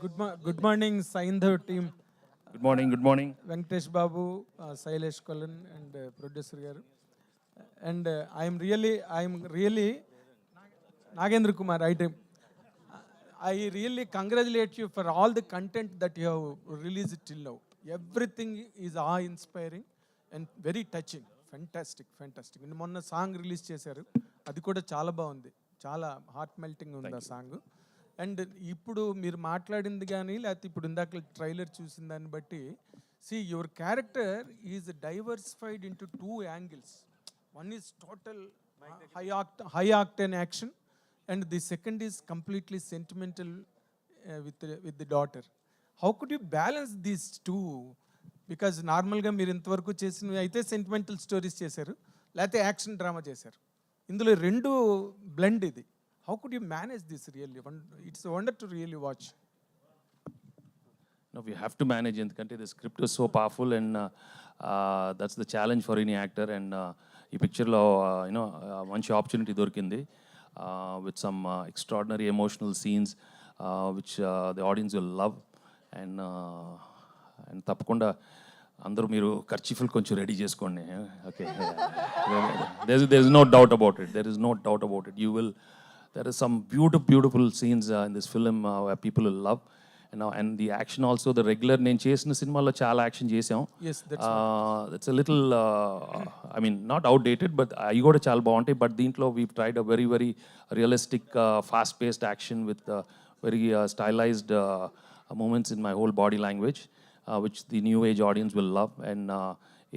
Good morning, Saindhav team. Good morning, good morning. Venkatesh Babu, Sailesh Kolan, and producer garu. And I'm really Nagendra Kumar. I really congratulate you for all the content that you have released till now. Everything is awe-inspiring and very touching. Fantastic. నిన్న మొన్న song release చేశారు, అది కూడా చాలా బాగుంది, చాలా heart melting ఉంది ఆ సాంగ్. అండ్ ఇప్పుడు మీరు మాట్లాడింది కానీ లేకపోతే ఇప్పుడు ఇందాక ట్రైలర్ చూసిన దాన్ని బట్టి your character is diversified into 2 angles. One is total high octane action, and the second is completely sentimental with the daughter. How could you balance these two? Because నార్మల్గా మీరు ఇంతవరకు చేసినవి అయితే సెంటిమెంటల్ స్టోరీస్ చేశారు, లేకపోతే యాక్షన్ డ్రామా చేశారు. ఇందులో రెండు బ్లెండ్ ఇది. How could you manage this really? It's a wonder to really watch. No, we have to manage ఎందుకంటే the script is so powerful and that's the challenge for any actor. And ఈ పిక్చర్లో మంచి opportunity దొరికింది with some extraordinary emotional scenes which the audience will love. And తప్పకుండా అందరూ మీరు ఖర్చీఫులు కొంచెం ready చేసుకోండి. Okay, there is no doubt about it. There is some beautiful scenes in this film where people will love. And the action also, the regular నేను చేసిన సినిమాలో చాలా action చేసాం. Yes, It's a little not outdated, but అవి కూడా చాలా బాగుంటాయి. But దీంట్లో we've tried a very realistic fast paced action with very stylized moments in my whole body language, which the new age audience will love. And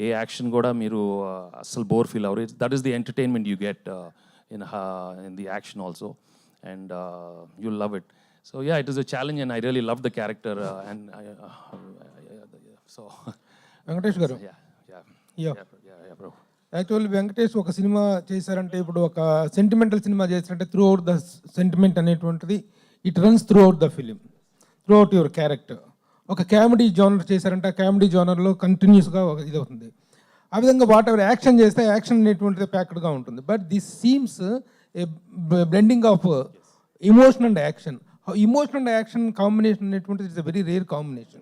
A action కూడా మీరు అస్సలు bore feel అవ్వరు. That is the entertainment you get in the action also, and you'll love it. So yeah, it is a challenge, and I really love the character, and so Venkatesh గారు, yeah, bro. Actually Venkatesh ఒక cinema చేశారంటే, ఇప్పుడు ఒక sentimental cinema చేశారంటే through out the sentiment అనేటువంటిది it runs through out the film, through out your character. ఒక comedy genre చేశారంటే ఆ కామెడీ జోనర్లో కంటిన్యూస్గా ఇది అవుతుంది. ఆ విధంగా వాట్ ఎవర్ యాక్షన్ చేస్తే యాక్షన్ అనేటువంటిది ప్యాక్డ్గా ఉంటుంది. But this seems A blending of emotion and action. Emotion and action combination is a very rare combination.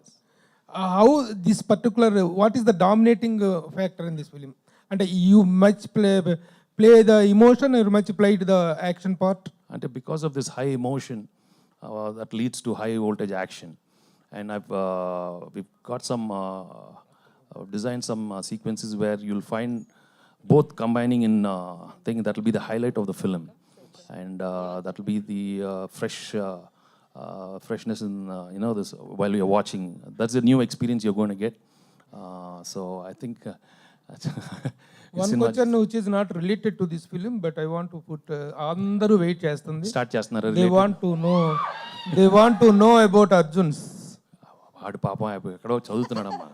How this particular, what is the dominating factor in this film? And you much play the emotion, or much played the action part? And because of this high emotion that leads to high voltage action, and we've got some designed some sequences where you'll find both combining in thing that will be the highlight of the film. And that will be the freshness in this while you're watching. That's a new experience you're going to get. So I think one question which is not related to this film, but I want to put andaru wait chestundi, start chestunaru. they want to know about Arjun's. వాడు పాపం ఎక్కడో చదువుతున్నాడమ్మా,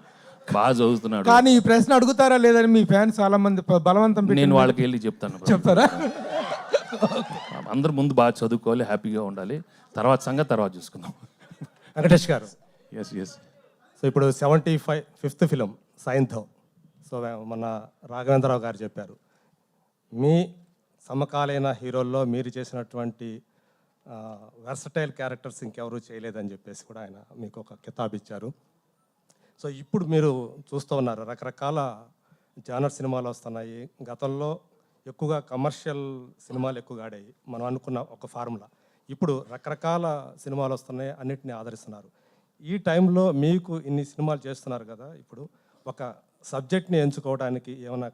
బాగా చదువుతున్నాడు. కానీ ఈ ప్రశ్న అడుగుతారా లేదని మీ ఫ్యాన్స్ చాలా మంది బలవంతం పెట్టి, నేను వాళ్ళకి వెళ్ళి చెప్తారా? అందరు ముందు బాగా చదువుకోవాలి, హ్యాపీగా ఉండాలి, తర్వాత చూసుకుందాం. వెంకటేష్ గారు, ఎస్. సో ఇప్పుడు 75th ఫిలిం సైంధవ్. సో మన రాఘవేంద్రరావు గారు చెప్పారు, మీ సమకాలీన హీరోల్లో మీరు చేసినటువంటి వెర్సటైల్ క్యారెక్టర్స్ ఇంకెవరూ చేయలేదని చెప్పేసి కూడా ఆయన మీకు ఒక కితాబ్ ఇచ్చారు. సో ఇప్పుడు మీరు చూస్తూ ఉన్నారు, రకరకాల జానర్ సినిమాలు వస్తున్నాయి. గతంలో ఎక్కువగా కమర్షియల్ సినిమాలు ఎక్కువగా ఆడాయి, మనం అనుకున్న ఒక ఫార్ములా. ఇప్పుడు రకరకాల సినిమాలు వస్తున్నాయి, అన్నిటిని ఆదరిస్తున్నారు. ఈ టైంలో మీకు ఇన్ని సినిమాలు చేస్తున్నారు కదా, ఇప్పుడు ఒక సబ్జెక్ట్ని ఎంచుకోవడానికి ఏమైనా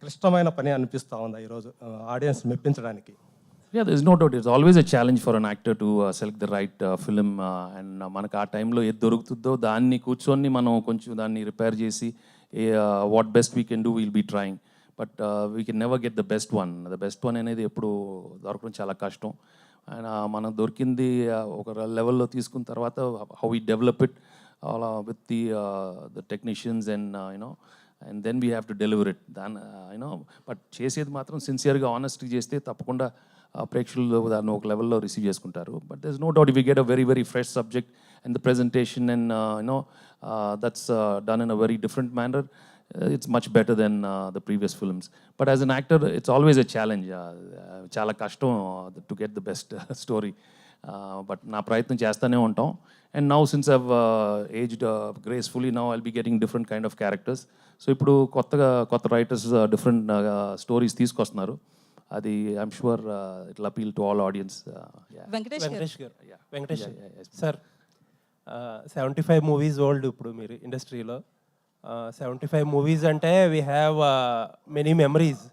క్లిష్టమైన పని అనిపిస్తూ ఉందా ఈరోజు audience మెప్పించడానికి? Yeah, there's no doubt. It's always a challenge for an actor to select the right film. And మనకు ఆ టైంలో ఏది దొరుకుతుందో దాన్ని కూర్చొని మనం కొంచెం దాన్ని రిపేర్ చేసి what best we can do will be trying. But we can never get the best one. అనేది ఎప్పుడు దొరకడం చాలా కష్టం. అండ్ మనకు దొరికింది ఒక లెవెల్లో తీసుకున్న తర్వాత how we develop it with the technicians and then we have to deliver it. But చేసేది మాత్రం సిన్సియర్గా ఆనెస్ట్గా చేస్తే తప్పకుండా ప్రేక్షకులు దాన్ని ఒక లెవెల్లో రిసీవ్ చేసుకుంటారు. But there is no doubt if you get a very fresh subject and the presentation and that's done in a very different manner, it's much better than the previous films. But as an actor, it's always a challenge. Chala kashtam to get the best story. But నా ప్రయత్నం చేస్తూనే ఉంటాం. And now since I've aged gracefully now I'll be getting different kind of characters. So ఇప్పుడు కొత్త writers different stories తీసుకొస్తున్నారు. అది I'm sure it will appeal to all audience. Venkatesh sir 75 movies old ఇప్పుడు మీరు ఇండస్ట్రీలో. 75 మూవీస్ అంటే we have many memories.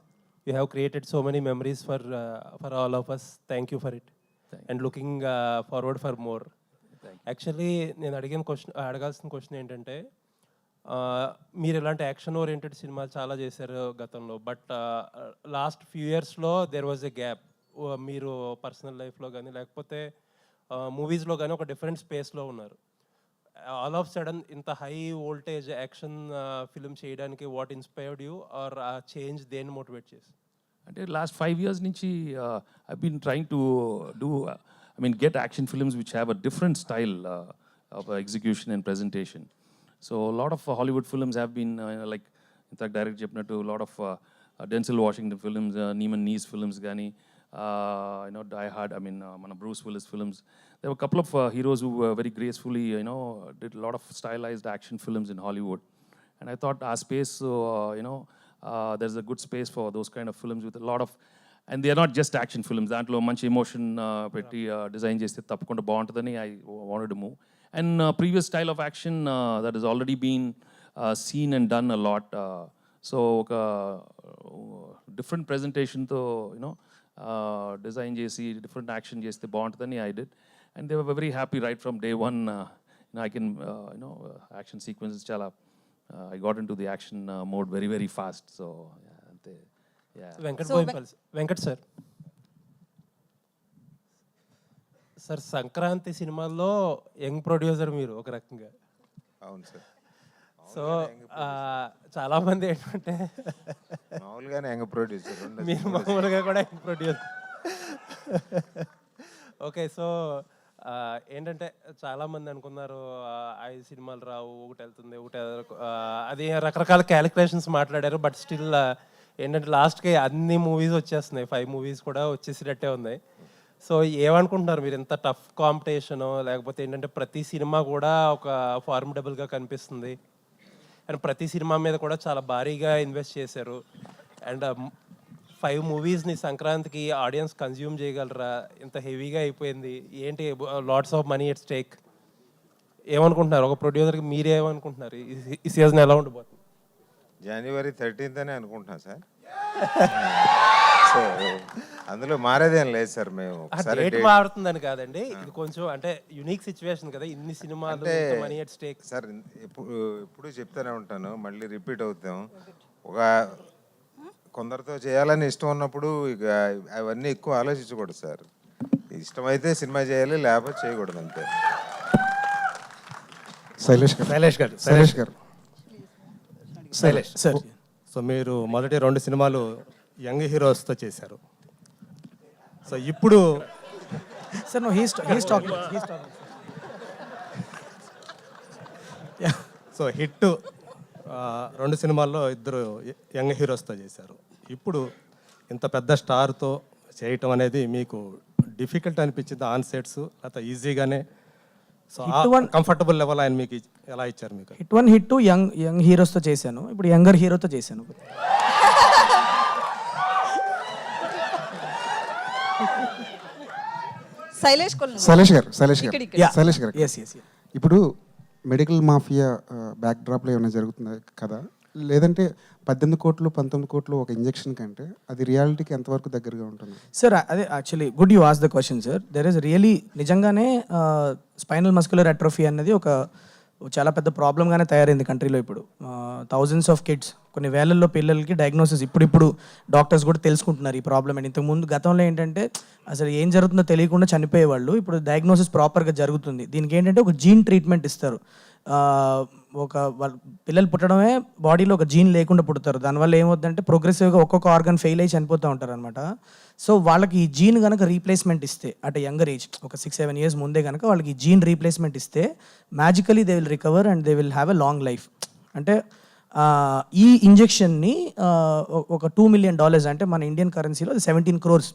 You have created so many memories for all of us. Thank you for it and looking forward for more. Actually నేను అడగాల్సిన question ఏంటంటే, మీరు ఇలాంటి action oriented సినిమాలు చాలా చేశారు గతంలో, బట్ లాస్ట్ ఫ్యూ ఇయర్స్లో దెర్ వాజ్ ఎ గ్యాప్. మీరు పర్సనల్ లైఫ్లో కానీ లేకపోతే మూవీస్లో కానీ ఒక డిఫరెంట్ స్పేస్లో ఉన్నారు. ఆల్ ఆఫ్ సడన్ ఇంత హై వోల్టేజ్ యాక్షన్ ఫిల్మ్ చేయడానికి వాట్ ఇన్స్పైర్డ్ యూ ఆర్ ఆ చేంజ్ దేన్ని మోటివేట్ చేసి? అంటే లాస్ట్ 5 years నుంచి I been trying to do get action films which have a different style of execution and presentation. So a lot of Hollywood films have been like, in fact, direct చెప్పినట్టు a lot of Denzel Washington films, Neiman Nee's films కానీ, Die Hard, మన Bruce Willis films. There were a couple of heroes who very gracefully, did a lot of stylized action films in Hollywood. And I thought our space, there's a good space for those kind of films with a lot of, and they are not just action films, దాంట్లో మంచి emotion పెట్టి design చేస్తే తప్పకుండా బాగుంటుందని I wanted to move. And previous style of action that has already been seen and done a lot. So ఒక different presentationతో design చేసి different action చేస్తే బాగుంటుందని I did. And they were very happy right from day one. I can, action sequences చాలా, I got into the action mode very, very fast. So yeah, అంతే. Venkat sir Sankranti సినిమాల్లో young producer మీరు ఒక రకంగా. అవును sir. So చాలా మంది ఏంటంటే మామూలుగానే యంగ్ ప్రొడ్యూసర్, మీరు మామూలుగా కూడా యంగ్ ప్రొడ్యూసర్. ఓకే, సో ఏంటంటే చాలామంది అనుకున్నారు 5 సినిమాలు రావు, ఒకటి వెళ్తుంది, ఒకటి అది రకరకాల క్యాలిక్యులేషన్స్ మాట్లాడారు. బట్ స్టిల్ ఏంటంటే లాస్ట్కి అన్ని మూవీస్ వచ్చేస్తున్నాయి, 5 మూవీస్ కూడా వచ్చేసినట్టే ఉన్నాయి. సో ఏమనుకుంటున్నారు మీరు? ఎంత టఫ్ కాంపిటీషను, లేకపోతే ఏంటంటే ప్రతి సినిమా కూడా ఒక ఫార్మిడబుల్గా కనిపిస్తుంది అండ్ ప్రతి సినిమా మీద కూడా చాలా భారీగా ఇన్వెస్ట్ చేశారు. అండ్ 5 మూవీస్ని సంక్రాంతికి ఆడియన్స్ కన్జ్యూమ్ చేయగలరా? ఇంత హెవీగా అయిపోయింది ఏంటి? Lots of money at stake. ఏమనుకుంటున్నారు ఒక ప్రొడ్యూసర్కి? మీరేమనుకుంటున్నారు ఈ సీజన్ ఎలా ఉండబోతుంది? January 13th అని అనుకుంటున్నాం సార్. సో అందులో మారేదేం లేదు సార్. మేము డేట్ మారుతుందని కాదండి, ఇది కొంచెం అంటే యునిక్ సిచ్యువేషన్ కదా, ఇన్ని సినిమాలు, మనీ ఎట్ స్టేక్. సార్ ఎప్పుడు చెప్తూనే ఉంటాను, మళ్ళీ రిపీట్ అవుతాం. ఒక కొందరితో చేయాలని ఇష్టం ఉన్నప్పుడు ఇక అవన్నీ ఎక్కువ ఆలోచించకూడదు సార్. ఇష్టమైతే సినిమా చేయాలి, లేకపోతే చేయకూడదు, అంతే. శైలేష్ గారు సార్. సో మీరు మొదటి 2 సినిమాలు యంగ్ హీరోస్తో చేశారు. సో ఇప్పుడు sir no he's talking. So hit 2 సినిమాల్లో 2 యంగ్ హీరోస్తో చేశారు. ఇప్పుడు ఇంత పెద్ద స్టార్తో చేయటం అనేది మీకు డిఫికల్ట్ అనిపించింది ఆన్ సెట్స్, లేకపోతే ఈజీగానే? సో కంఫర్టబుల్ లెవెల్ ఆయన మీకు ఎలా ఇచ్చారు? మీకు హిట్ 1 హిట్ 2 యంగ్ హీరోస్తో చేశాను, ఇప్పుడు యంగర్ హీరోతో చేశాను. శైలేష్ గారు ఇప్పుడు మెడికల్ మాఫియా బ్యాక్ డ్రాప్లో ఏమైనా జరుగుతుంది కదా, లేదంటే 18 కోట్లు 19 కోట్లు ఒక ఇంజెక్షన్ కంటే అది రియాలిటీకి ఎంతవరకు దగ్గరగా ఉంటుంది? సార్ అదే actually good you ask the question sir. There is really నిజంగానే స్పైనల్ మస్కులర్ అట్రోఫీ అన్నది ఒక చాలా పెద్ద ప్రాబ్లంగానే తయారైంది కంట్రీలో ఇప్పుడు. థౌజండ్స్ ఆఫ్ కిడ్స్, కొన్ని వేలల్లో పిల్లలకి డయాగ్నోసిస్ ఇప్పుడు డాక్టర్స్ కూడా తెలుసుకుంటున్నారు ఈ ప్రాబ్లం. అండ్ ఇంతకుముందు గతంలో ఏంటంటే అసలు ఏం జరుగుతుందో తెలియకుండా చనిపోయేవాళ్ళు, ఇప్పుడు డయాగ్నోసిస్ ప్రాపర్గా జరుగుతుంది. దీనికి ఏంటంటే ఒక జీన్ ట్రీట్మెంట్ ఇస్తారు. పిల్లలు పుట్టడమే బాడీలో ఒక జీన్ లేకుండా పుడతారు. దానివల్ల ఏమవుతుందంటే ప్రోగ్రెసివ్గా ఒక్కొక్క ఆర్గన్ ఫెయిల్ అయ్యి చనిపోతూ ఉంటారు అనమాట. సో వాళ్ళకి ఈ జీన్ కనుక రీప్లేస్మెంట్ ఇస్తే అట్ యంగర్ ఏజ్, ఒక 6-7 years ముందే కనుక వాళ్ళకి ఈ జీన్ రీప్లేస్మెంట్ ఇస్తే మ్యాజికలీ they will recover and they will have a long life. అంటే ఈ ఇంజెక్షన్ని ఒక $2 million అంటే మన ఇండియన్ కరెన్సీలో 17 crores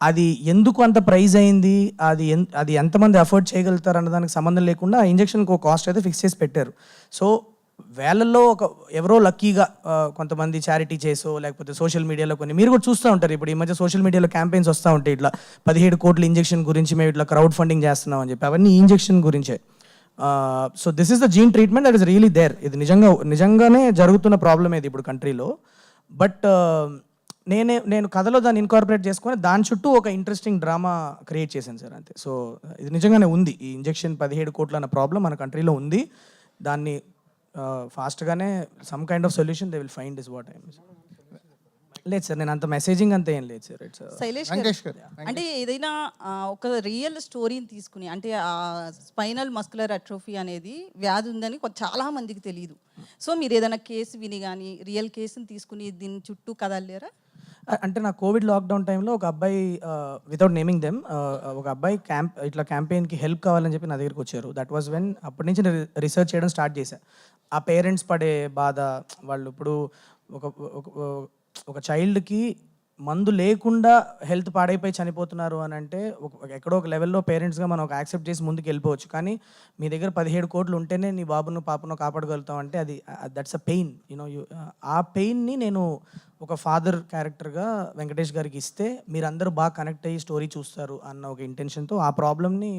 అది ఎందుకు అంత ప్రైజ్ అయింది, అది ఎంతమంది అఫోర్డ్ చేయగలుగుతారు అన్న దానికి సంబంధం లేకుండా ఆ ఇంజెక్షన్కి ఒక కాస్ట్ అయితే ఫిక్స్ చేసి పెట్టారు. సో వేలల్లో ఎవరో లక్కీగా కొంతమంది చారిటీ చేసో లేకపోతే సోషల్ మీడియాలో కొన్ని మీరు కూడా చూస్తూ ఉంటారు. ఇప్పుడు ఈ మధ్య సోషల్ మీడియాలో క్యాంపెయిన్స్ వస్తూ ఉంటాయి, ఇట్లా 17 కోట్ల ఇంజెక్షన్ గురించి మేము ఇట్లా క్రౌడ్ ఫండింగ్ చేస్తున్నాం అని చెప్పి. అవన్నీ ఇంజెక్షన్ గురించే. So this is the gene treatment that is really there. ఇది నిజంగానే జరుగుతున్న ప్రాబ్లమ్ ఇది ఇప్పుడు కంట్రీలో. బట్ నేను కథలో దాన్ని ఇన్కార్పొరేట్ చేసుకొని దాని చుట్టూ ఒక ఇంట్రెస్టింగ్ డ్రామా క్రియేట్ చేశాను సార్, అంతే. సో ఇది నిజంగానే ఉంది, ఈ ఇంజెక్షన్ 17 కోట్ల అన్న ప్రాబ్లం మన కంట్రీలో ఉంది. దాన్ని ఫాస్ట్గానే some kind of solution they will find is what I లేదు సార్, నేను అంత మెసేజింగ్ అంత ఏం లేదు సార్. ఇట్స్ శైలేష్ గారు, అంటే ఏదైనా ఒక రియల్ స్టోరీని తీసుకుని, అంటే ఆ స్పైనల్ మస్కులర్ అట్రోఫీ అనేది వ్యాధి ఉందని చాలా మందికి తెలియదు. సో మీరు ఏదైనా కేసు విని కానీ రియల్ కేసుని తీసుకుని దీని చుట్టూ కదలేరా? అంటే నా కోవిడ్ లాక్డౌన్ టైంలో ఒక అబ్బాయి, వితౌట్ నేమింగ్ దెమ్, ఒక అబ్బాయి ఇట్లా క్యాంపెయిన్కి హెల్ప్ కావాలని చెప్పి నా దగ్గరికి వచ్చారు. దట్ వాజ్ వెన్ అప్పటి నుంచి నేను రీసెర్చ్ చేయడం స్టార్ట్ చేశాను. ఆ పేరెంట్స్ పడే బాధ, వాళ్ళు ఇప్పుడు ఒక చైల్డ్కి మందు లేకుండా హెల్త్ పాడైపోయి చనిపోతున్నారు అని అంటే ఎక్కడో ఒక లెవెల్లో పేరెంట్స్గా మనం ఒక యాక్సెప్ట్ చేసి ముందుకు వెళ్ళిపోవచ్చు. కానీ మీ దగ్గర 17 కోట్లు ఉంటేనే నీ బాబును పాపను కాపాడగలుగుతాం అంటే అది దట్స్ అ పెయిన్, యూనో. ఆ పెయిన్ని నేను ఒక ఫాదర్ క్యారెక్టర్గా వెంకటేష్ గారికి ఇస్తే మీరందరూ బాగా కనెక్ట్ అయ్యి స్టోరీ చూస్తారు అన్న ఒక ఇంటెన్షన్తో ఆ ప్రాబ్లమ్ని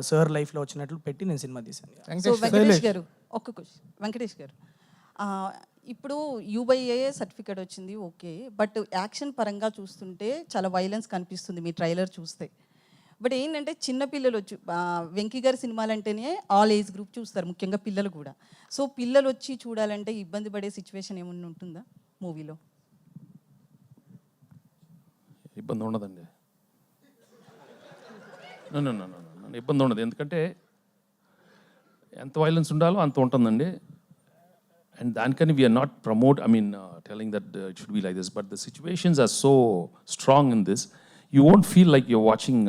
సార్ లైఫ్లో వచ్చినట్లు పెట్టి నేను సినిమా తీశాను. సో వెంకటేష్ గారు, ఒక్క క్వశ్చన్. వెంకటేష్ గారు, ఇప్పుడు UBA సర్టిఫికేట్ వచ్చింది, ఓకే. బట్ యాక్షన్ పరంగా చూస్తుంటే చాలా వైలెన్స్ కనిపిస్తుంది మీ ట్రైలర్ చూస్తే. బట్ ఏంటంటే చిన్నపిల్లలు వచ్చి వెంకీ గారి సినిమాలు అంటేనే ఆల్ ఏజ్ గ్రూప్ చూస్తారు, ముఖ్యంగా పిల్లలు కూడా. సో పిల్లలు వచ్చి చూడాలంటే ఇబ్బంది పడే సిచ్యువేషన్ ఏమన్నా ఉంటుందా మూవీలో? ఇబ్బంది ఉండదండి, ఇబ్బంది ఉండదు. ఎందుకంటే ఎంత వైలెన్స్ ఉండాలో అంత ఉంటుందండి. And దానికని we are not telling that it should be like this, but the situations are so strong in this, you won't feel like you're watching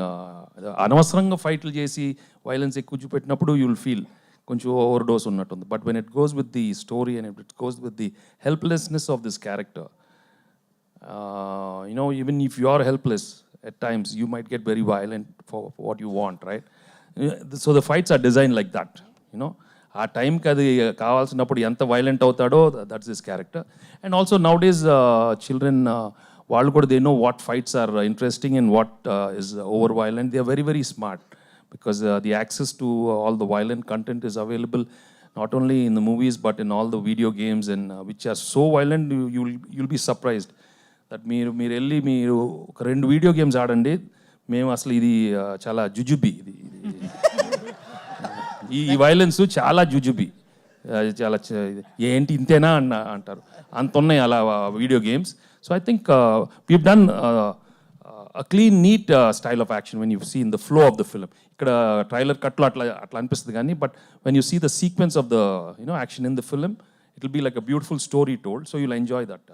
అనవసరంగా ఫైట్లు చేసి వైలెన్స్ ఎక్కువ చూపెట్టినప్పుడు you will feel కొంచెం ఓవర్ డోస్ ఉన్నట్టుంది. But when it goes with the story and it goes with the helplessness of this character, even if you are helpless at times, you might get very violent for what you want, right? So the fights are designed like that, ఆ టైంకి అది కావాల్సినప్పుడు ఎంత violent అవుతాడో that's this character. And also nowadays children వాళ్ళు కూడా they know what fights are interesting and what is over violent. They are very very smart because the access to all the violent content is available not only in the movies but in all the video games and which are so violent you'll be surprised that మీరు వెళ్ళి ఒక 2 video games ఆడండి, మేము అసలు ఇది చాలా జుజుబి, ఈ violence చాలా జుజుబి, చాలా ఏంటి ఇంతేనా అంటారు, అంత ఉన్నాయి అలా video games. So I think we've done a clean neat style of action when you see in the flow of the film. ఇక్కడ ట్రైలర్ కట్లో అట్లా అనిపిస్తుంది కానీ but when you see the sequence of the action in the film, it will be like a beautiful story told. So you'll enjoy that.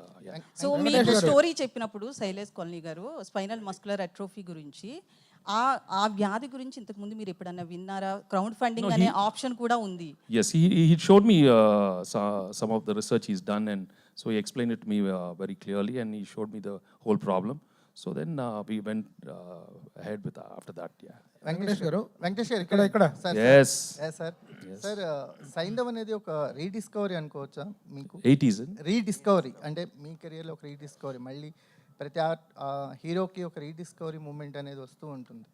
So మీకు స్టోరీ చెప్పినప్పుడు శైలేష్ కాలనీ గారు spinal muscular atrophy గురించి, ఆ వ్యాధి గురించి ఇంతకుముందు మీరు ఎప్పుడన్నా విన్నారా? క్రౌడ్ ఫండింగ్ అనే ఆప్షన్ కూడా ఉంది. Yes, he showed me some of the research he's done, and so he explained it to me very clearly, and he showed me the whole problem. So then we went ahead with after that. Yeah. Venkatesh గారు ఇక్కడ Yes. Sir Saindhav అనేది ఒక rediscovery అనుకోవచ్చా మీకు? 80s. Rediscovery అంటే మీ కెరియర్లో ఒక rediscovery, మళ్ళీ ప్రతి హీరోకి ఒక రీడిస్కవరీ మూమెంట్ అనేది వస్తూ ఉంటుంది.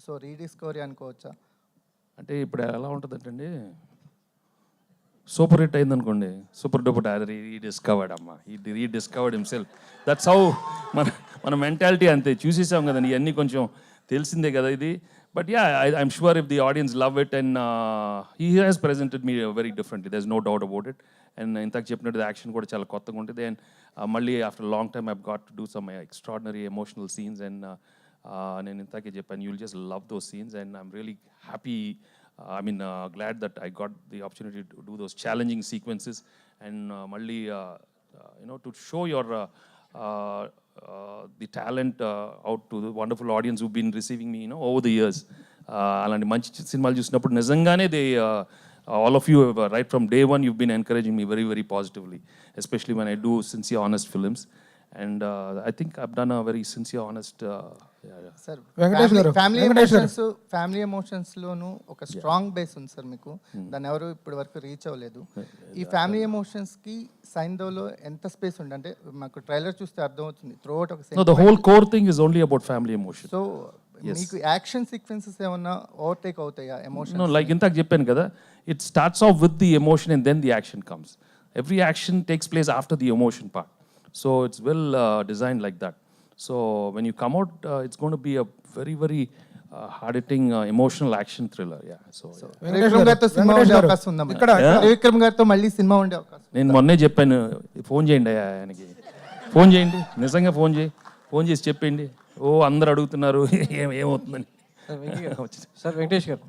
సో రీడిస్కవరీ అనుకోవచ్చా? అంటే ఇప్పుడు ఎలా ఉంటుందంటే సూపర్ హిట్ అయింది అనుకోండి, సూపర్ డూపర్ రీడిస్కవర్డ్ అమ్మ, రీడిస్కవర్డ్ హిమ్సెల్ఫ్. దట్స్ హౌ మన మెంటాలిటీ అంతే. చూసేసాం కదండి, ఇవన్నీ కొంచెం తెలిసిందే కదా ఇది. But yeah, I'm sure if the audience love it and he has presented me very differently, there is no doubt about it. And ఇంతకు చెప్పినట్టు యాక్షన్ కూడా చాలా కొత్తగా ఉంటుంది. అండ్ మళ్ళీ after long time I've got to do some extraordinary emotional scenes. And నేను ఇంతకే చెప్పాను, you will just love those scenes. And I'm really happy, glad that I got the opportunity to do those challenging sequences. And malli to show your the talent out to the wonderful audience who've been receiving me over the years. Alanti manchi cinemalu chusinapudu nijangane they all of you right from day one you've been encouraging me very very positively, especially when I do sincere honest films. And I think I've done a very sincere, honest. Sir Venkatesh గారు, family ఎమోషన్స్లోను ఒక strong base ఉంది sir మీకు, దాన్ని ఎవరు ఇప్పటి వరకు reach అవ్వలేదు. ఈ ఫ్యామిలీ ఎమోషన్స్కి సైంధవ్లో ఎంత స్పేస్ ఉంది అంటే మాకు ట్రైలర్ చూస్తే అర్థమవుతుంది త్రూ అవుట్ ఒక No, the whole core thing is only about family emotion. So మీకు యాక్షన్ సీక్వెన్సెస్ ఏమన్నా ఓవర్టేక్ అవుతాయా ఎమోషన్? No, like ఇందాక చెప్పాను కదా, it starts off with the emotion and then the action comes. Every action takes place after the emotion part. So it's well designed like that. So when you come out, it's going to be a very, very hard-hitting emotional action thriller. Yeah. So Trivikram గారితో cinema ఉండే అవకాశం ఉందా? ఇక్కడ త్రివిక్రమ్ గారితో మళ్ళీ cinema ఉండే అవకాశం? నేను మొన్నే చెప్పాను, ఫోన్ చేయండి ఆయనకి, ఫోన్ చేయండి, నిజంగా ఫోన్ చేసి చెప్పండి. అందరు అడుగుతున్నారు ఏమవుతుందని. సార్ వెంకటేష్ గారు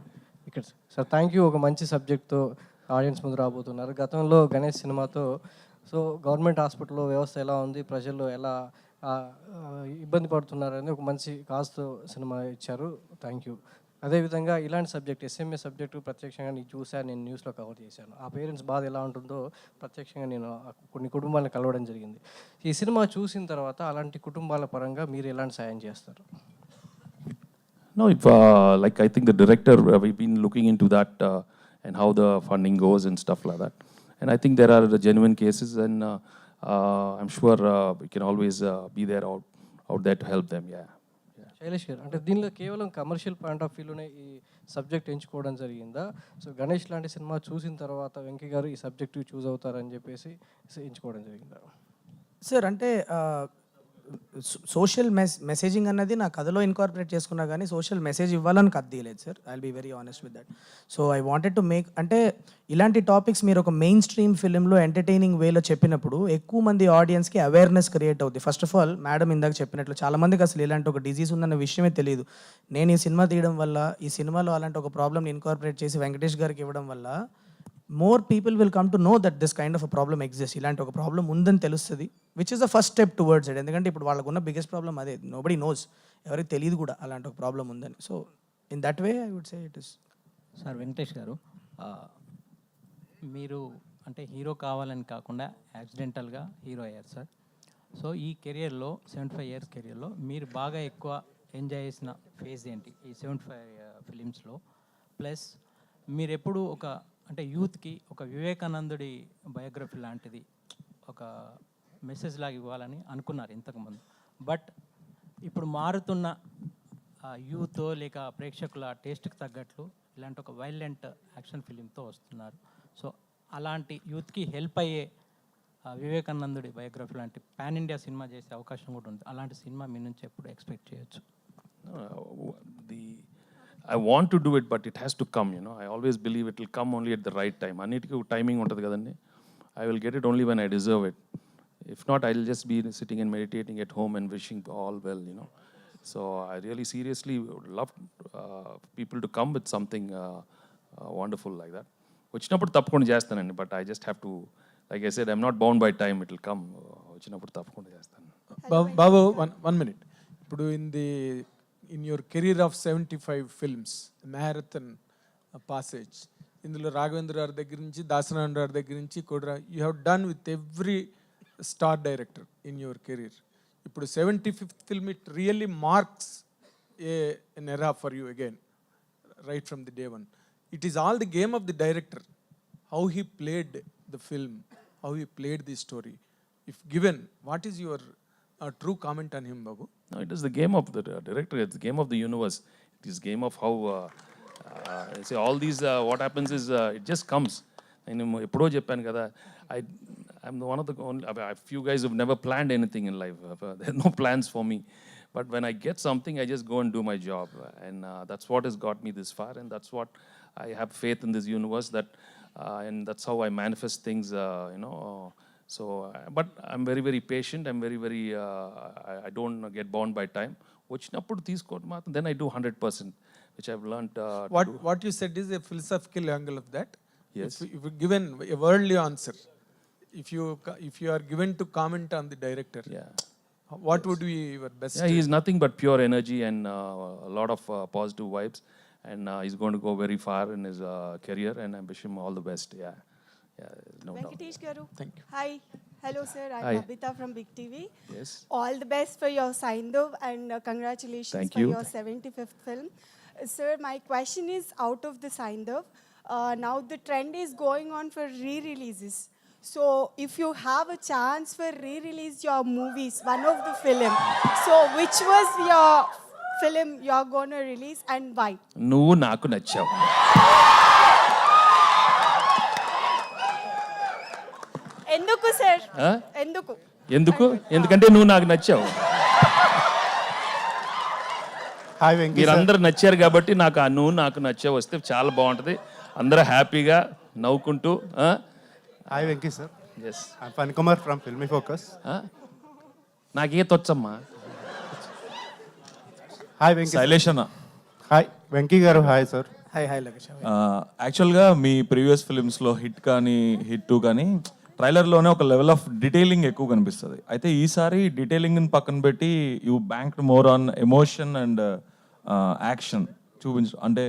ఇక్కడ సార్, థ్యాంక్ యూ. ఒక మంచి సబ్జెక్ట్తో ఆడియన్స్ ముందు రాబోతున్నారు. గతంలో గణేష్ సినిమాతో సో గవర్నమెంట్ హాస్పిటల్లో వ్యవస్థ ఎలా ఉంది, ప్రజల్లో ఎలా ఇబ్బంది పడుతున్నారు అని ఒక మంచి కాజ్తో సినిమా ఇచ్చారు. Thank you. అదేవిధంగా ఇలాంటి సబ్జెక్ట్ ఎస్ఎంఏ సబ్జెక్టు ప్రత్యక్షంగా నేను చూశాను, నేను న్యూస్లో కవర్ చేశాను. ఆ పేరెంట్స్ బాధ ఎలా ఉంటుందో ప్రత్యక్షంగా నేను కొన్ని కుటుంబాలను కలవడం జరిగింది. ఈ సినిమా చూసిన తర్వాత అలాంటి కుటుంబాల పరంగా మీరు ఎలాంటి సాయం చేస్తారు? No, if like I think the director, we've been looking into that and how the funding goes and stuff like that. And I think there are the genuine cases, and I'm sure we can always be there out there to help them. Yeah. Shailesh గారు, అంటే దీనిలో కేవలం commercial point of వ్యూలోనే ఈ subject ఎంచుకోవడం జరిగిందా? So Ganesh లాంటి cinema చూసిన తర్వాత వెంకీ గారు ఈ సబ్జెక్ట్ చూస్ అవుతారని చెప్పేసి ఎంచుకోవడం జరిగిందా? సార్ అంటే సోషల్ మెసేజింగ్ అన్నది నా కథలో ఇన్కార్పొరేట్ చేసుకున్నా కానీ సోషల్ మెసేజ్ ఇవ్వాలని కథ తీయలేదు sir. I will be very honest with that. So I wanted to make, అంటే ఇలాంటి టాపిక్స్ మీరు ఒక మెయిన్ స్ట్రీమ్ ఫిలింలో ఎంటర్టైనింగ్ వేలో చెప్పినప్పుడు ఎక్కువ మంది ఆడియన్స్కి అవేర్నెస్ క్రియేట్ అవుతుంది. ఫస్ట్ ఆఫ్ ఆల్ మేడం ఇందాక చెప్పినట్లు చాలామందికి అసలు ఇలాంటి ఒక డిజీజ్ ఉందన్న విషయమే తెలియదు. నేను ఈ సినిమా తీయడం వల్ల, ఈ సినిమాలో అలాంటి ఒక ప్రాబ్లమ్ని ఇన్కార్పొరేట్ చేసి వెంకటేష్ గారికి ఇవ్వడం వల్ల more people will come to know that this kind of a problem exists. ఇలాంటి ఒక ప్రాబ్లం ఉందని తెలుస్తుంది, which is the first step towards it. ఎందుకంటే ఇప్పుడు వాళ్ళకు ఉన్న బిగ్గెస్ట్ ప్రాబ్లం అదే, నోబడీ నోస్, ఎవరికి తెలియదు కూడా అలాంటి ఒక ప్రాబ్లం ఉందని. So in that way I would say it is. Sir Venkatesh garu, మీరు అంటే హీరో కావాలని కాకుండా యాక్సిడెంటల్గా హీరో అయ్యారు సార్. సో ఈ కెరియర్లో 75 years కెరియర్లో మీరు బాగా ఎక్కువ ఎంజాయ్ చేసిన ఫేజ్ ఏంటి ఈ 75 ఫిలిమ్స్లో? ప్లస్ మీరు ఎప్పుడు ఒక అంటే యూత్కి ఒక వివేకానందుడి బయోగ్రఫీ లాంటిది ఒక మెసేజ్ లాగా ఇవ్వాలని అనుకున్నారు ఇంతకుముందు, బట్ ఇప్పుడు మారుతున్న యూత్ లేక ప్రేక్షకుల టేస్ట్కి తగ్గట్లు ఇలాంటి ఒక వైలెంట్ యాక్షన్ ఫిలింతో వస్తున్నారు. సో అలాంటి యూత్కి హెల్ప్ అయ్యే వివేకానందుడి బయోగ్రఫీ లాంటి పాన్ ఇండియా సినిమా చేసే అవకాశం కూడా ఉంది. అలాంటి సినిమా మీ నుంచి ఎప్పుడు ఎక్స్పెక్ట్ చేయొచ్చు? I want to do it, but it has to come, you know. I always believe it will come only at the right time. Annitiki timing untadi kadandi. I will get it only when I deserve it. If not, I'll just be sitting and meditating at home and wishing all well, you know. So I really seriously would love people to come with something wonderful like that. Vachinappudu tappakonda chestanandi, but I just have to, like I said, I'm not bound by time. It will come. Vachinappudu tappakonda chestanu. Babu, one minute. Ippudu in your career of 75 films, marathon passage, ఇందులో రాఘవేంద్ర గారి దగ్గర నుంచి దాసనారాయణ గారి దగ్గర నుంచి కూడా you have done with every star director in your career. ఇప్పుడు 75th film it really marks an era for you again, right from the day one. It is all the game of the director, how he played the film, how he played the story. If given, what is your true comment on him, Babu? No, it is the game of the director. It's the game of the universe. It is game of how say all these what happens is it just comes. నేను ఎప్పుడో చెప్పాను కదా, I'm one of the only few guys who've never planned anything in life. There are no plans for me. But when I get something, I just go and do my job. And that's what has got me this far. And that's what I have faith in this universe, that and that's how I manifest things, you know. So, but I'm very, very patient. I'm very, very, I don't get bound by time. Vachinappudu teesukotam maathram, then I do 100%, which I've learned. What you said is a philosophical angle of that. Yes. If you given a worldly answer, if you are given to comment on the director, Yeah. what would be your best? Yeah, he's nothing but pure energy and a lot of positive vibes. And he's going to go very far in his career, and I wish him all the best. Yeah. No doubt. Venkatesh Garu. Thank you. Hi. Hello, sir. I'm Hi. Abhita from Big TV. Yes. All the best for your Saindhav and congratulations Thank for you. your 75th film. Sir, my question is out of the Saindhav. Now the trend is going on for re-releases. So if you have a chance for re-release your movies, one of the film, so which was your film you're going to release and why? నువ్వు నాకు నచ్చావు. Enduku, sir. Huh? Enduku. ఎందుకు? ఎందుకంటే నువ్వు నాకు నచ్చావు. Hi Venky మీరందరూ నచ్చారు కాబట్టి నాకు ఆ నువ్వు నాకు నచ్చావు వస్తే చాలా బాగుంటుంది. అందరూ హ్యాపీగా నవ్వుకుంటూ. Hi Venky sir. Yes. Phani Kumar from Filmy Focus. నాకే తొచ్చమ్మా. హాయ్ వెంకీ. శైలేష్ అన్న. Hi Venky garu. Hi sir. Hi లగేష్. యాక్చువల్గా మీ ప్రీవియస్ ఫిలిమ్స్లో హిట్ కానీ హిట్ 2 కానీ ట్రైలర్లోనే ఒక లెవెల్ ఆఫ్ డీటెయిలింగ్ ఎక్కువ కనిపిస్తుంది. అయితే ఈసారి డీటెయిలింగ్ని పక్కన పెట్టి you banked more on emotion and action చూపించు. అంటే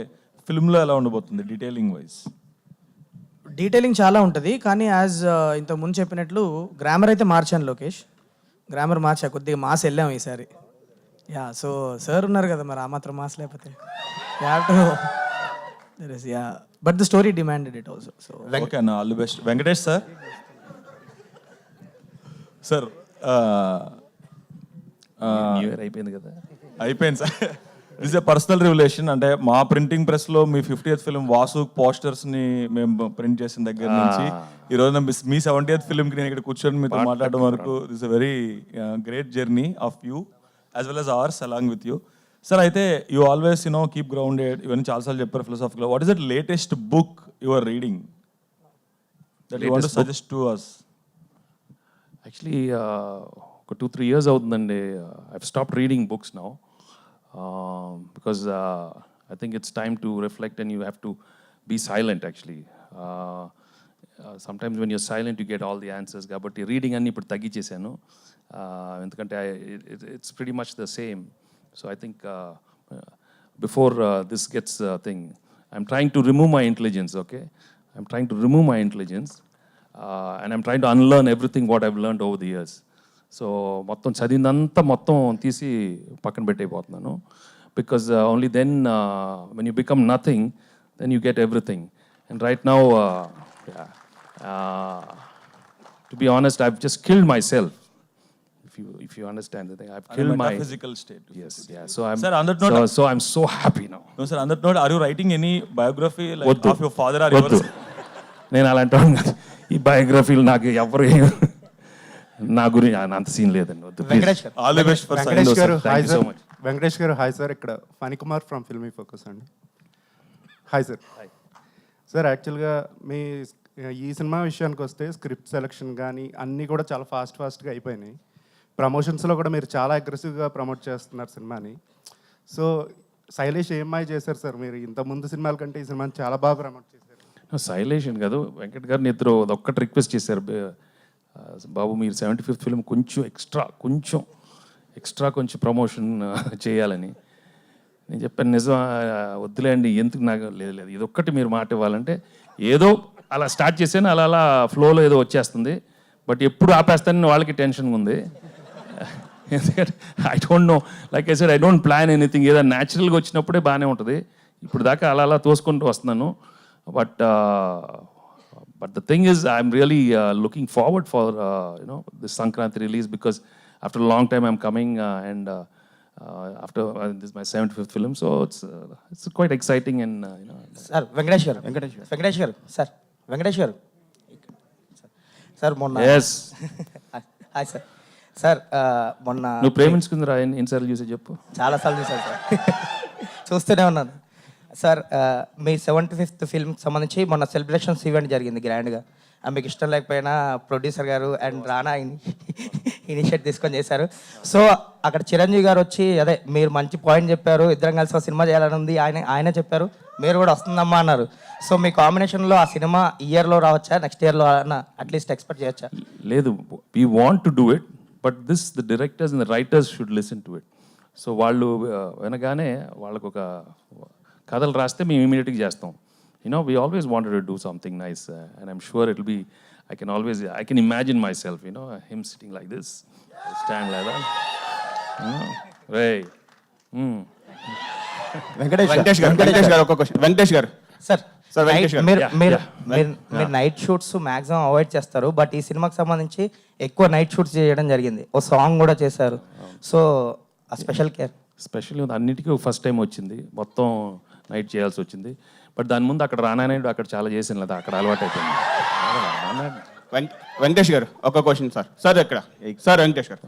ఫిల్మ్లో ఎలా ఉండబోతుంది డీటెయిలింగ్ వైజ్? డీటెయిలింగ్ చాలా ఉంటుంది, కానీ యాజ్ ఇంతకు ముందు చెప్పినట్లు గ్రామర్ అయితే మార్చాను లోకేష్. గ్రామర్ మార్చా, కొద్దిగా మాస్ వెళ్ళాము ఈసారి. యా, సో సార్ ఉన్నారు కదా, మరి ఆ మాత్రం మాస్ లేకపోతే yeah, but the story demanded it also. So okay అన్న, all the best. Venkatesh sir. Sir new year అయిపోయింది కదా. అయిపోయింది sir. This a personal revolution. అంటే మా ప్రింటింగ్ ప్రెస్లో మీ 50th ఫిలిం వాసు పోస్టర్స్ని మేము ప్రింట్ చేసిన దగ్గర నుంచి ఈ రోజున మీ 70th ఫిలింకి నేను ఇక్కడ కూర్చొని మీతో మాట్లాడడం వరకు this a very great journey of you as well as ours along with you. Sir, అయితే యూ ఆల్వేస్ కీప్ గ్రౌండెడ్, ఇవన్నీ చాలాసార్లు చెప్పారు philosophical. What is that latest book you are reading that you want to suggest to us? Actually ఒక 2-3 years అవుతుందండి. I've stop reading books now because I think it's time to reflect and you have to be silent actually. Sometimes when your silent you get all the answers. కాబట్టి reading అన్ని ఇప్పుడు తగ్గించేశాను, ఎందుకంటే it's pretty much the same. So I think before this gets thing I'm trying to remove my intelligence. Okay, I'm trying to remove my intelligence and I'm trying to unlearn everything what I've learned over the years. So మొత్తం చదివిందంతా మొత్తం తీసి పక్కన పెట్టయిపోతున్నాను. Because only then when you become nothing, then you get everything. And right now, to be honest, I've just killed myself. If you understand the thing, I've killed my physical state. Yes, yeah. So I'm Sir, on that note, so I'm so happy now. No sir, on that note, are you writing any biography like వద్దు. of your father or వద్దు. yours? నేను అలాంటి వాడిని కాదు. ఈ బయోగ్రఫీలు నాకు ఎవరు నా గురించి అంత సీన్ లేదండి. వద్దు. వెంకటేష్ గారు. All the best for Venkatesh Saindo, గారు. sir. Hi Thank you so sir. much. Venkatesh గారు. Hi sir. ఇక్కడ Phani Kumar from Filmy Focus అండి. Hi sir. సార్, యాక్చువల్గా మీ ఈ సినిమా విషయానికి వస్తే స్క్రిప్ట్ సెలెక్షన్ కానీ అన్నీ కూడా చాలా ఫాస్ట్గా అయిపోయినాయి. ప్రమోషన్స్లో కూడా మీరు చాలా అగ్రెసివ్గా ప్రమోట్ చేస్తున్నారు సినిమాని. సో శైలేష్ ఏమ్మాయి చేశారు సార్ మీరు? ఇంత ముందు సినిమాల కంటే ఈ సినిమాని చాలా బాగా ప్రమోట్ చేశారు. సైలేషన్ కాదు, వెంకట్ గారిని ఇద్దరు ఒక్కటి రిక్వెస్ట్ చేశారు, బాబు మీరు 75th ఫిల్మ్ కొంచెం ఎక్స్ట్రా కొంచెం ప్రమోషన్ చేయాలని. నేను చెప్పాను, నిజం వద్దులే అండి, ఎందుకు నాకు లేదు ఇది ఒక్కటి మీరు మాట ఇవ్వాలంటే. ఏదో అలా స్టార్ట్ చేశాను, అలా ఫ్లోలో ఏదో వచ్చేస్తుంది. బట్ ఎప్పుడు ఆపేస్తానని వాళ్ళకి టెన్షన్ ఉంది. ఎందుకంటే I don't know, like I said I don't plan anything. ఏదో న్యాచురల్గా వచ్చినప్పుడే బాగానే ఉంటుంది. ఇప్పుడు దాకా అలా తోసుకుంటూ వస్తున్నాను. But the thing is, I'm really looking forward for this Sankranti release, because after a long time I'm coming and after this is my 75th film, so it's quite exciting and Sir, Venkatesh garu, sir, Venkatesh garu, sir, monna. Yes. Hi sir. Sir, monna నువ్వు ప్రేమించుకుందిరా ఎన్నిసార్లు చూసే చెప్పు? చాలా సార్లు చూసాను sir, చూస్తూనే ఉన్నాను sir. మీ 75th ఫిల్మ్కి సంబంధించి మొన్న సెలబ్రేషన్స్ ఈవెంట్ జరిగింది గ్రాండ్గా. మీకు ఇష్టం లేకపోయినా ప్రొడ్యూసర్ గారు అండ్ రానా ఇనిషియేట్ తీసుకొని చేశారు. సో అక్కడ చిరంజీవి గారు వచ్చి అదే మీరు మంచి పాయింట్ చెప్పారు, ఇద్దరం కలిసి ఒక సినిమా చేయాలని ఉంది, ఆయన చెప్పారు, మీరు కూడా వస్తుందమ్మా అన్నారు. సో మీ కాంబినేషన్లో ఆ సినిమా ఇయర్లో రావచ్చా, నెక్స్ట్ ఇయర్లో అట్లీస్ట్ ఎక్స్పెక్ట్ చేయొచ్చా? లేదు, we want to do it, but the directors and the writers should listen to it. So వాళ్ళు వినగానే వాళ్ళకు ఒక కథలు రాస్తే మేము ఇమీడియట్గా చేస్తాం. You know, we always wanted to do something nice, and I'm sure it'll be. I can imagine myself, you know, him sitting like this, stand like that. Hey. Venkatesh గారు ఒక క్వశ్చన్. వెంకటేష్ గారు సార్ వెంకటేష్ గారు. మీరు నైట్ షూట్స్ మాక్సిమం అవాయిడ్ చేస్తారు, but ఈ సినిమాకి సంబంధించి ఎక్కువ night shoots చేయడం జరిగింది, ఓ సాంగ్ కూడా చేశారు. సో ఆ స్పెషల్ కేర్ స్పెషల్ అన్నిటికీ ఫస్ట్ టైం వచ్చింది, మొత్తం నైట్ చేయాల్సి వచ్చింది. బట్ దాని ముందు అక్కడ రానాయుడు అక్కడ చాలా చేసాను లేదా, అక్కడ అలవాటు అయిపోయింది. వెంకటేష్ గారు ఒక క్వశ్చన్ సార్ ఇక్కడ సార్ వెంకటేష్ గారు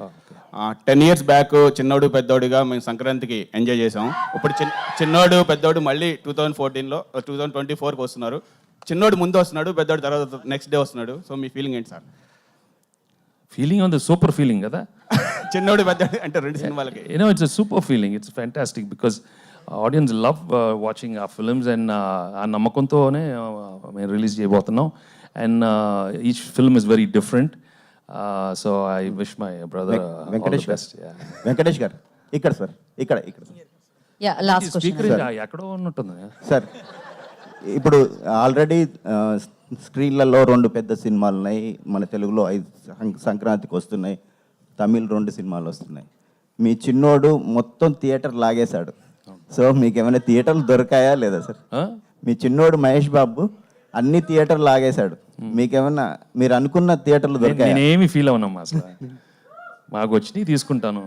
10 years బ్యాక్ చిన్నోడు పెద్దోడుగా మేము సంక్రాంతికి ఎంజాయ్ చేసాం. ఇప్పుడు చిన్నోడు పెద్దోడు మళ్ళీ 2014లో 2024కి వస్తున్నారు. చిన్నోడు ముందు వస్తున్నాడు, పెద్దోడు తర్వాత నెక్స్ట్ డే వస్తున్నాడు. సో మీ ఫీలింగ్ ఏంటి సార్? ఫీలింగ్ ఉంది, సూపర్ ఫీలింగ్ కదా. చిన్నోడు పెద్దోడు అంటే 2 సినిమాలకి. You know, it's a super feeling. It's fantastic because audience love watching our films, and ఆ నమ్మకంతోనే మేము రిలీజ్ చేయబోతున్నాం. And each film is very different. So I wish my brother all the best. Venkatesh గారు ఇక్కడ సార్ ఇక్కడ last question ఎక్కడో ఉన్నట్టుంది sir. ఇప్పుడు ఆల్రెడీ స్క్రీన్లలో 2 పెద్ద సినిమాలు ఉన్నాయి, మన తెలుగులో 5 సంక్రాంతికి వస్తున్నాయి, తమిళ్ 2 సినిమాలు వస్తున్నాయి. మీ చిన్నోడు మొత్తం థియేటర్ లాగేశాడు. సో మీకు ఏమైనా థియేటర్లు దొరికాయా లేదా సార్? మీ చిన్నోడు మహేష్ బాబు అన్ని థియేటర్లు లాగేశాడు, మీకేమన్నా మీరు అనుకున్న థియేటర్లు దొరికాయి? నేనేమి ఫీల్ అవునమ్మా అసలు. మాకు వచ్చినాయి తీసుకుంటాను,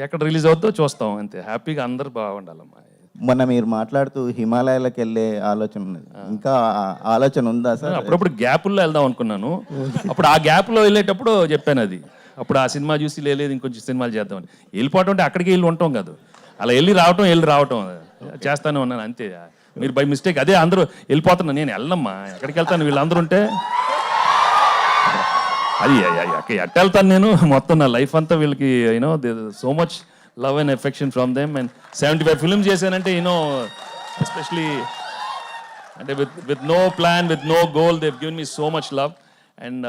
ఎక్కడ రిలీజ్ అవుతుందో చూస్తాం అంతే. హ్యాపీగా అందరు బాగుండాలమ్మా. మొన్న మీరు మాట్లాడుతూ హిమాలయాలకు వెళ్ళే ఆలోచన ఉన్నది, ఇంకా ఆలోచన ఉందా సార్? అప్పుడప్పుడు గ్యాపుల్లో వెళ్దాం అనుకున్నాను. అప్పుడు ఆ గ్యాప్లో వెళ్ళేటప్పుడు చెప్పాను అది. అప్పుడు ఆ సినిమా చూసి లేదు ఇంకొంచెం సినిమాలు చేద్దామని. వెళ్ళిపోవటం అంటే అక్కడికి వెళ్ళి ఉంటాం కాదు, అలా వెళ్ళి రావటం చేస్తానే ఉన్నాను అంతే. మీరు బై మిస్టేక్ అదే అందరూ వెళ్ళిపోతున్నా, నేను వెళ్ళమ్మా, ఎక్కడికి వెళ్తాను వీళ్ళందరూ ఉంటే. అది ఎట్ట వెళ్తాను నేను, మొత్తం నా లైఫ్ అంతా వీళ్ళకి you know so much love and affection from them. And 75 films చేశానంటే యూనో ఎస్పెషలీ అంటే with no plan, with no goal, they have given me so much love. And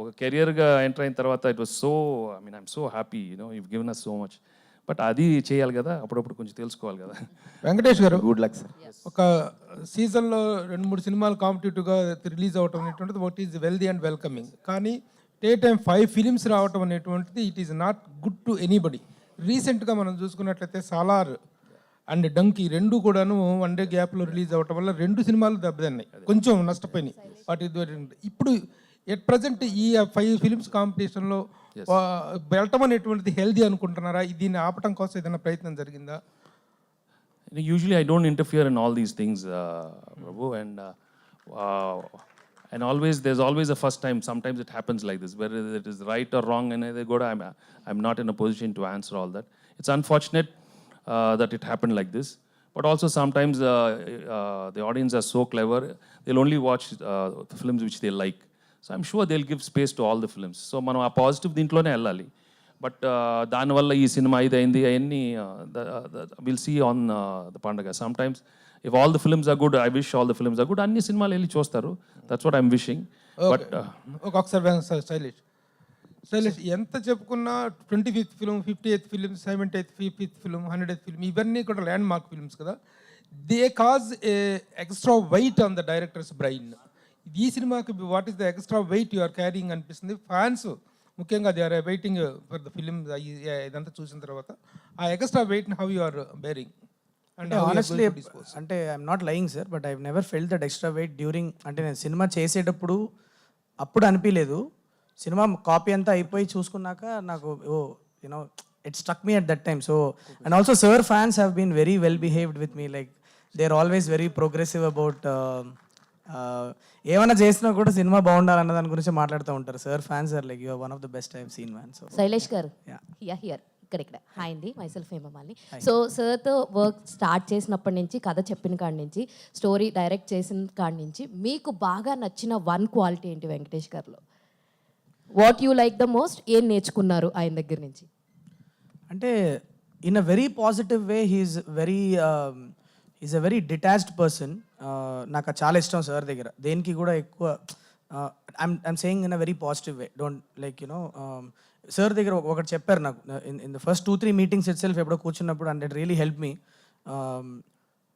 ఒక కెరియర్గా ఎంటర్ అయిన తర్వాత it was so I'm so happy, you know you given us so much. But అది చేయాలి కదా, అప్పుడప్పుడు కొంచెం తెలుసుకోవాలి కదా. వెంకటేష్ గారు గుడ్ లక్ సార్. ఒక సీజన్లో 2-3 సినిమాలు కాంపిటేటివ్గా రిలీజ్ అవటం అనేటువంటిది what is wealthy and welcoming. కానీ డే టైం 5 ఫిలిమ్స్ రావటం అనేటువంటిది it is not good to anybody. రీసెంట్గా మనం చూసుకున్నట్లయితే సాలార్ అండ్ డంకీ 2 కూడాను 1 day గ్యాప్లో రిలీజ్ అవ్వటం వల్ల 2 సినిమాలు దెబ్బతిన్నాయి, కొంచెం నష్టపోయినాయి. వాటి ఇప్పుడు ఎట్ ప్రజెంట్ ఈ 5 ఫిలిమ్స్ కాంపిటీషన్లో వెళ్ళటం అనేటువంటిది హెల్దీ అనుకుంటున్నారా? దీన్ని ఆపటం కోసం ఏదైనా ప్రయత్నం జరిగిందా? Usually I don't interfere in all these things, Prabhu, and always there's always a first time. Sometimes it happens like this, whether it is right or wrong, and I'm not in a position to answer all that. It's unfortunate that it happened like this, but also sometimes the audience are so clever, they'll only watch the films which they like. So I'm sure they'll give space to all the films. So మనం ఆ positive దీంట్లోనే వెళ్ళాలి. But దానివల్ల ఈ cinema ఇదైంది అవన్నీ will see on the pandaga. Sometimes if all the films are good, I wish all the films are good, అన్ని సినిమాలు వెళ్ళి చూస్తారు. That's what I'm wishing. But ఒకసారి శైలేష్ ఎంత చెప్పుకున్నా 25th film, 58th film, 75th film, 100th film ఇవన్నీ కూడా landmark films కదా. They cause a extra weight on the director's brain. ఈ సినిమాకి what is the extra weight you are carrying అనిపిస్తుంది. Fans ముఖ్యంగా they are waiting for the film. ఇదంతా చూసిన తర్వాత ఆ ఎక్స్ట్రా వెయిట్ని హౌ యు ఆర్ బేరింగ్? అంటే ఆనెస్ట్లీ అంటే I'm not lying sir, but I never felt that extra weight during. అంటే నేను సినిమా చేసేటప్పుడు అప్పుడు అనిపించలేదు. సినిమా కాపీ అంతా అయిపోయి చూసుకున్నాక నాకు you know it struck me at that time. So and also sir fans have been very well behaved with me. Like they are always very progressive about ఏమైనా చేసినా కూడా సినిమా బాగుండాలన్న దాని గురించి మాట్లాడుతూ ఉంటారు. Sir fans are like you are one of the best I have seen man. So Shailesh garu here ఇక్కడ hi అండి, మైసెల్ఫ్ హేమమాలిని. సో సార్తో వర్క్ స్టార్ట్ చేసినప్పటి నుంచి, కథ చెప్పిన కాడి నుంచి, స్టోరీ డైరెక్ట్ చేసిన కాడి నుంచి మీకు బాగా నచ్చిన 1 క్వాలిటీ ఏంటి వెంకటేష్ గారిలో? What you like the most? ఏం నేర్చుకున్నారు ఆయన దగ్గర నుంచి? అంటే in a very positive way he's a very detached person. నాకు చాలా ఇష్టం సార్ దగ్గర. దేనికి కూడా ఎక్కువ I'm saying in a very positive way. Don't like you know sir దగ్గర ఒకటి చెప్పారు నాకు in the first 2-3 meetings itself ఎప్పుడో కూర్చున్నప్పుడు, and it really help me.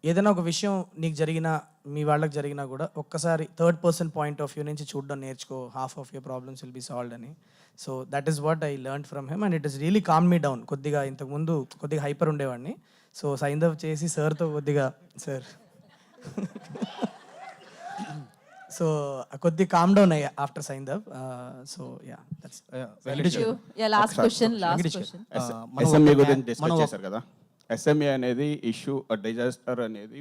ఏదైనా ఒక విషయం నీకు జరిగినా మీ వాళ్ళకి జరిగినా కూడా ఒక్కసారి third person point of view నుంచి చూడడం నేర్చుకో, half of your problems will be solved అని. So that is what I learn from him and it is really calm me down. కొద్దిగా ఇంతకుముందు కొద్దిగా హైపర్ ఉండేవాడిని. సో సైంధవ్ చేసి సార్తో కొద్దిగా సార్ సో కొద్దిగా కామ్ డౌన్ అయ్యా after Saindhav. So yeah that's last question SMA గురించి డిస్కస్ చేశారు కదా. ఎస్ఎంఏ అనేది ఇష్యూ డిజాస్టర్ అనేది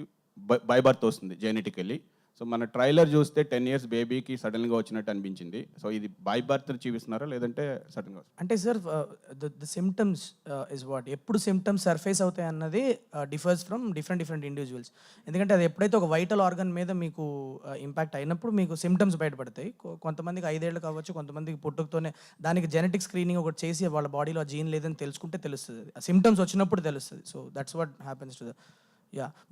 బై బర్త్ వస్తుంది జెనెటికలీ. సో మన ట్రైలర్ చూస్తే 10 years బేబీకి సడన్గా వచ్చినట్టు అనిపించింది. సో ఇది బై బర్త్ చూపిస్తున్నారా లేదంటే సడన్గా? అంటే sir the symptoms is what ఎప్పుడు సిమ్టమ్స్ సర్ఫేస్ అవుతాయి అన్నది డిఫర్స్ ఫ్రమ్ డిఫరెంట్ ఇండివిజువల్స్. ఎందుకంటే అది ఎప్పుడైతే ఒక వైటల్ ఆర్గన్ మీద మీకు ఇంపాక్ట్ అయినప్పుడు మీకు సిమ్టమ్స్ బయటపడతాయి. కొంతమందికి 5 ఏళ్ళు కావచ్చు, కొంతమందికి పుట్టుకతోనే దానికి జెనెటిక్ స్క్రీనింగ్ ఒకటి చేసి వాళ్ళ బాడీలో ఆ జీన్ లేదని తెలుసుకుంటే తెలుస్తుంది. ఆ సిమ్టమ్స్ వచ్చినప్పుడు తెలుస్తుంది. So that's what happens to the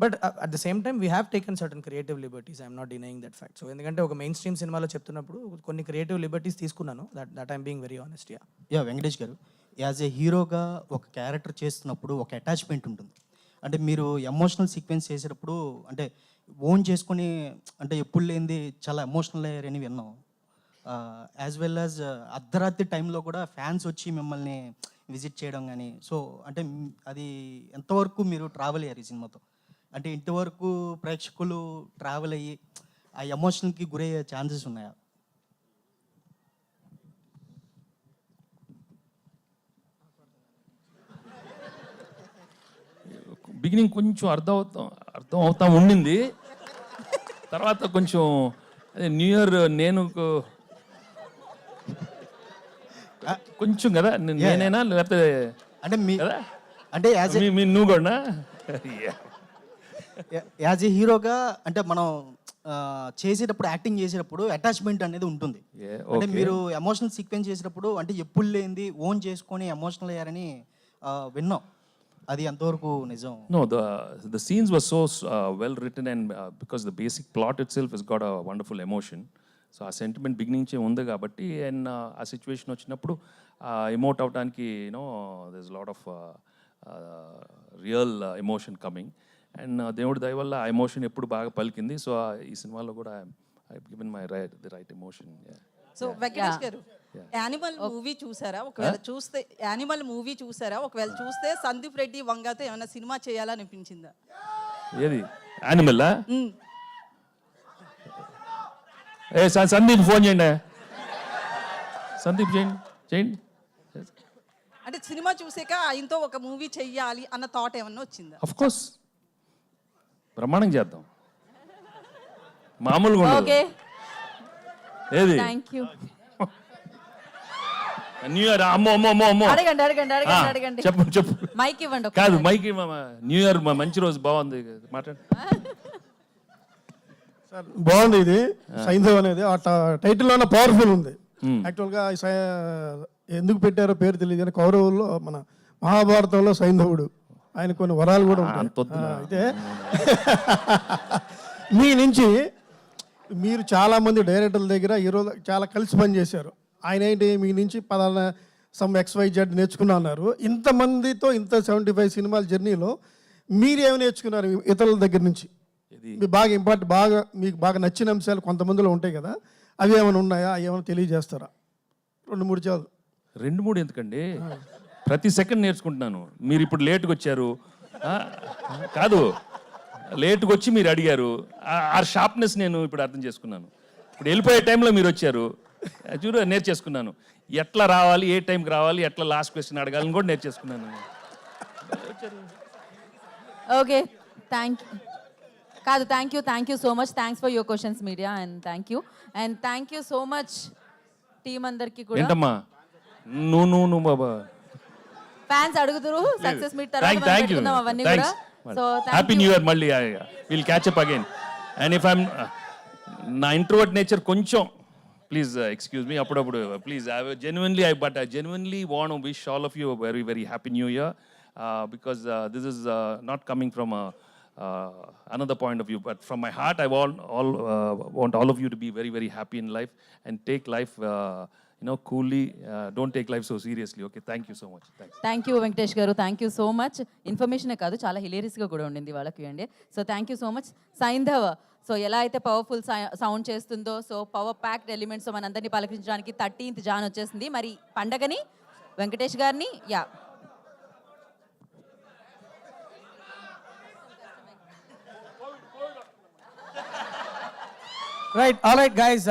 but at the same time we have taken certain creative liberties. I'm not denying that fact. So ఎందుకంటే ఒక మెయిన్ స్ట్రీమ్ సినిమాలో చెప్తున్నప్పుడు కొన్ని క్రియేటివ్ లిబర్టీస్ తీసుకున్నాను. That I'm being very honest. Venkatesh గారు, as a హీరోగా ఒక character చేస్తున్నప్పుడు ఒక అటాచ్మెంట్ ఉంటుంది. అంటే మీరు ఎమోషనల్ సీక్వెన్స్ చేసేటప్పుడు అంటే ఓన్ చేసుకొని అంటే ఎప్పుడు లేనిది చాలా ఎమోషనల్ అయ్యారని విన్నాం. యాజ్ వెల్ యాజ్ అర్ధరాత్రి టైంలో కూడా ఫ్యాన్స్ వచ్చి మిమ్మల్ని విజిట్ చేయడం కానీ, సో అంటే అది ఎంతవరకు మీరు ట్రావెల్ అయ్యారు ఈ సినిమాతో? అంటే ఇంతవరకు ప్రేక్షకులు ట్రావెల్ అయ్యి ఆ ఎమోషన్కి గురయ్యే ఛాన్సెస్ ఉన్నాయా? బిగినింగ్ కొంచెం అర్థం అవుతా ఉండింది. తర్వాత కొంచెం అదే న్యూ ఇయర్ నేను కొంచెం కదా నేనైనా లేకపోతే అంటే మీ అంటే నువ్వు కూడా యాజ్ ఏ హీరోగా అంటే మనం చేసేటప్పుడు యాక్టింగ్ చేసేటప్పుడు అటాచ్మెంట్ అనేది ఉంటుంది. అంటే మీరు ఎమోషనల్ సీక్వెన్స్ చేసేటప్పుడు అంటే ఎప్పుడు లేనిది ఓన్ చేసుకొని ఎమోషనల్ అయ్యారని విన్నాం. అది ఎంతవరకు నిజం? No, the scenes were so well written and because the basic plot itself has got a wonderful emotion. So ఆ సెంటిమెంట్ బిగినింగ్ నుంచి ఉంది కాబట్టి అండ్ ఆ సిచ్యువేషన్ వచ్చినప్పుడు ఎమోట్ అవడానికి you know there is lot of real emotion coming and దేవుడి దయ వల్ల ఆ ఎమోషన్ ఎప్పుడు బాగా పలికింది. సో ఈ సినిమాలో కూడా I given my right emotion. So Venkatesh గారు, యానిమల్ మూవీ చూసారా? ఒకవేళ చూస్తే యానిమల్ మూవీ చూసారా? ఒకవేళ చూస్తే సందీప్ రెడ్డి వంగతో ఏమైనా సినిమా చేయాలనిపించిందా? ఏది యానిమల్? సందీప్ ఫోన్ చేయండి, సందీప్ చేయండి. అంటే సినిమా చూసాక ఆయనతో ఒక మూవీ చెయ్యాలి అన్న థాట్ ఏమన్నా వచ్చిందా? ఆఫ్ కోర్స్, బ్రహ్మాండం చేద్దాం, మామూలుగా ఉండదు. ఓకే, ఏది థాంక్యూ. న్యూ ఇయర్ అమ్మో అడగండి. చెప్పు మైక్ ఇవ్వండి. కాదు మైక్ న్యూ ఇయర్ మంచి రోజు బాగుంది మాట్లాడు. బాగుంది ఇది సైంధవ్ అనేది. ఆ టైటిల్లోనే పవర్ఫుల్ ఉంది. యాక్చువల్గా ఎందుకు పెట్టారో పేరు తెలియదు కానీ కౌరవుల్లో మన మహాభారతంలో సైంధవుడు, ఆయన కొన్ని వరాలు కూడా ఉంటాయి. అయితే మీ నుంచి మీరు చాలామంది డైరెక్టర్ల దగ్గర ఈరోజు చాలా కలిసి పనిచేశారు. ఆయన ఏంటి మీ నుంచి పలానా సమ్ XYZ నేర్చుకున్నా అన్నారు. ఇంతమందితో ఇంత 75 సినిమాల జర్నీలో మీరేమి నేర్చుకున్నారు ఇతరుల దగ్గర నుంచి? మీకు బాగా మీకు బాగా నచ్చిన అంశాలు కొంతమందిలో ఉంటాయి కదా, అవి ఏమైనా ఉన్నాయా? అవి ఏమైనా తెలియజేస్తారా? 2-3 చాలు. 2-3 ఎందుకండి, ప్రతి సెకండ్ నేర్చుకుంటున్నాను. మీరు ఇప్పుడు లేట్గా వచ్చారు కాదు, లేట్గా వచ్చి మీరు అడిగారు. ఆ షార్ప్నెస్ నేను ఇప్పుడు అర్థం చేసుకున్నాను. ఇప్పుడు వెళ్ళిపోయే టైంలో మీరు వచ్చారు, చూడు నేర్చేసుకున్నాను. ఎట్లా రావాలి, ఏ టైంకి రావాలి, ఎట్లా లాస్ట్ క్వశ్చన్ అడగాలని కూడా నేర్చేసుకున్నాను. Okay, thank you so much. Thanks for your questions media and thank you so much team అందరికి కూడా. ఏంటమ్మా నువ్వు బాబా ఫ్యాన్స్ అడుగుతురు సక్సెస్ మీట్ తర్వాత పెట్టుకుందాం అవన్నీ కూడా. So happy new year. మళ్ళీ will catch up again. And if I'm నా ఇంట్రోవర్ట్ నేచర్ కొంచెం ప్లీజ్ ఎక్స్క్యూజ్ మీ అప్పుడప్పుడు please. I genuinely want to wish all of you a very very happy new year because this is not coming from another point of view, but from my heart I want all of you to be very very happy in life and take life coolly, don't take life so seriously. Okay, thank you so much. Thanks. Thank you Venkatesh గారు, thank you so much. ఇన్ఫర్మేషనే కాదు, చాలా హిలేరియస్గా కూడా ఉండింది వాళ్ళకి అండి. So thank you so much. Saindhav, so ఎలా అయితే powerful sound చేస్తుందో, సో పవర్ ప్యాక్డ్ ఎలిమెంట్స్ మనందరినీ పలకరించడానికి 13th జాన్ వచ్చేసింది. మరి పండగని వెంకటేష్ గారిని Right, all right, guys.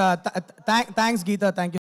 Thanks, Geeta. Thank you.